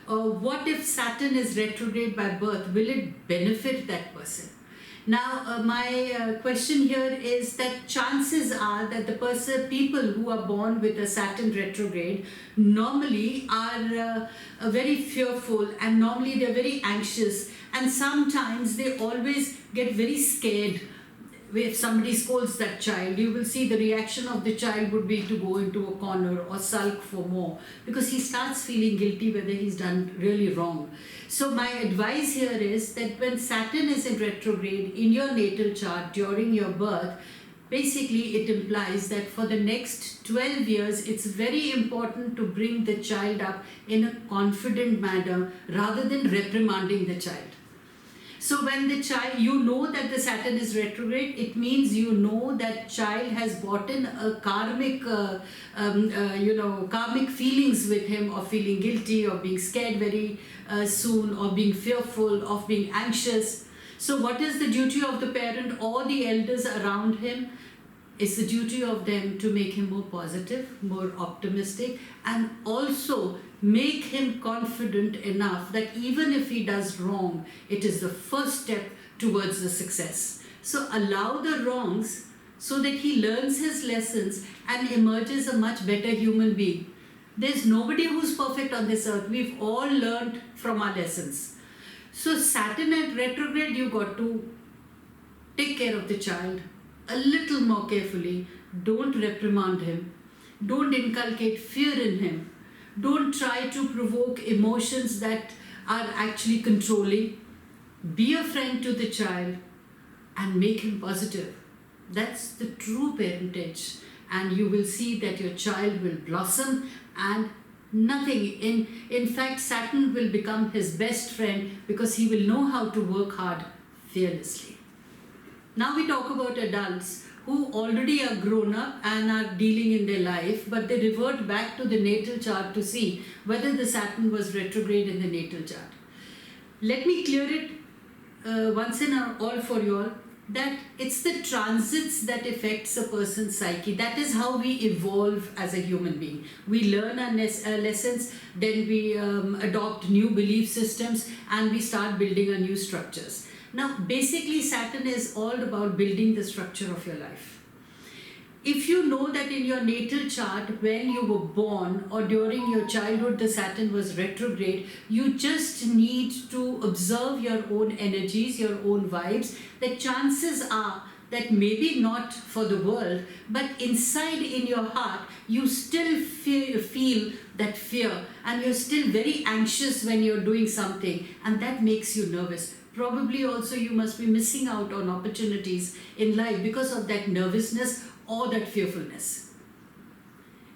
What if Saturn is retrograde by birth? Will it benefit that person? Now, my question here is that chances are that people who are born with a Saturn retrograde normally are very fearful, and normally they're very anxious, and sometimes they always get very scared. If somebody scolds that child, you will see the reaction of the child would be to go into a corner or sulk for more, because he starts feeling guilty whether he's done really wrong. So my advice here is that when Saturn is in retrograde in your natal chart during your birth, basically it implies that for the next 12 years, it's very important to bring the child up in a confident manner rather than reprimanding the child. So when the child, you know that the Saturn is retrograde, it means you know that child has brought in a karmic, karmic feelings with him of feeling guilty, or being scared very soon, or being fearful, of being anxious. So what is the duty of the parent or the elders around him? It's the duty of them to make him more positive, more optimistic, and also make him confident enough that even if he does wrong, it is the first step towards the success. So allow the wrongs so that he learns his lessons and emerges a much better human being. There's nobody who's perfect on this earth. We've all learned from our lessons. So Saturn at retrograde, you got to take care of the child a little more carefully. Don't reprimand him. Don't inculcate fear in him. Don't try to provoke emotions that are actually controlling. Be a friend to the child and make him positive. That's the true parentage. And you will see that your child will blossom, and nothing. In fact, Saturn will become his best friend because he will know how to work hard fearlessly. Now we talk about adults who already are grown up and are dealing in their life, but they revert back to the natal chart to see whether the Saturn was retrograde in the natal chart. Let me clear it once and all for you all, that it's the transits that affects a person's psyche. That is how we evolve as a human being. We learn our lessons, then we adopt new belief systems, and we start building our new structures. Now, basically, Saturn is all about building the structure of your life. If you know that in your natal chart, when you were born or during your childhood, the Saturn was retrograde, you just need to observe your own energies, your own vibes. The chances are that maybe not for the world, but inside in your heart, you still feel that fear, and you're still very anxious when you're doing something, and that makes you nervous. Probably also you must be missing out on opportunities in life because of that nervousness or that fearfulness.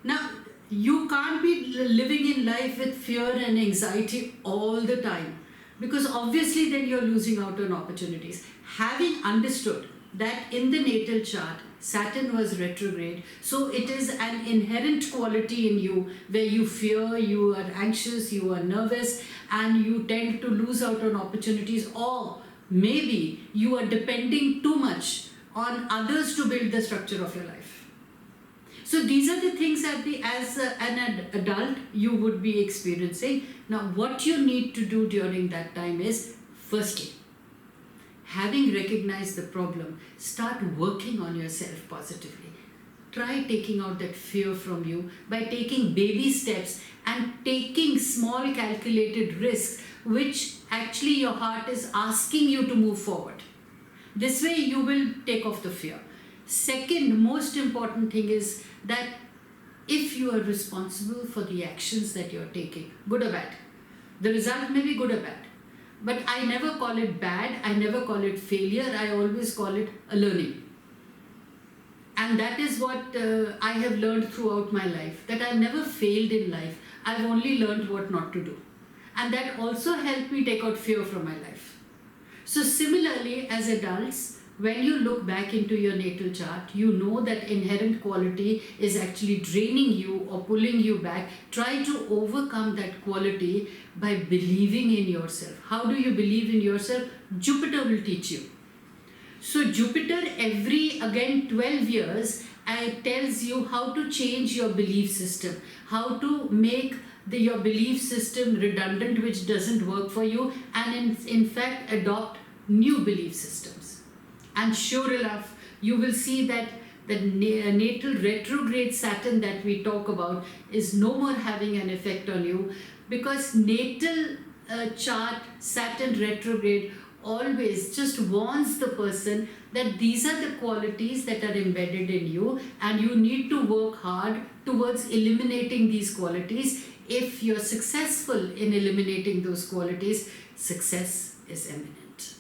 Now, you can't be living in life with fear and anxiety all the time, because obviously then you're losing out on opportunities. Having understood that in the natal chart, Saturn was retrograde, so it is an inherent quality in you where you fear, you are anxious, you are nervous, and you tend to lose out on opportunities, or maybe you are depending too much on others to build the structure of your life. So these are the things that as an adult you would be experiencing. Now, what you need to do during that time is, firstly, having recognized the problem, start working on yourself positively. Try taking out that fear from you by taking baby steps and taking small calculated risks, which actually your heart is asking you to move forward. This way you will take off the fear. Second most important thing is that if you are responsible for the actions that you are taking, good or bad, the result may be good or bad. But I never call it bad, I never call it failure, I always call it a learning. And that is what I have learned throughout my life, that I've never failed in life, I've only learned what not to do. And that also helped me take out fear from my life. So similarly, as adults, when you look back into your natal chart, you know that inherent quality is actually draining you or pulling you back. Try to overcome that quality by believing in yourself. How do you believe in yourself? Jupiter will teach you. So Jupiter every, 12 years, tells you how to change your belief system, how to make your belief system redundant which doesn't work for you, and in fact adopt new belief systems. And sure enough, you will see that the natal retrograde Saturn that we talk about is no more having an effect on you, because natal chart Saturn retrograde always just warns the person that these are the qualities that are embedded in you, and you need to work hard towards eliminating these qualities. If you're successful in eliminating those qualities, success is imminent.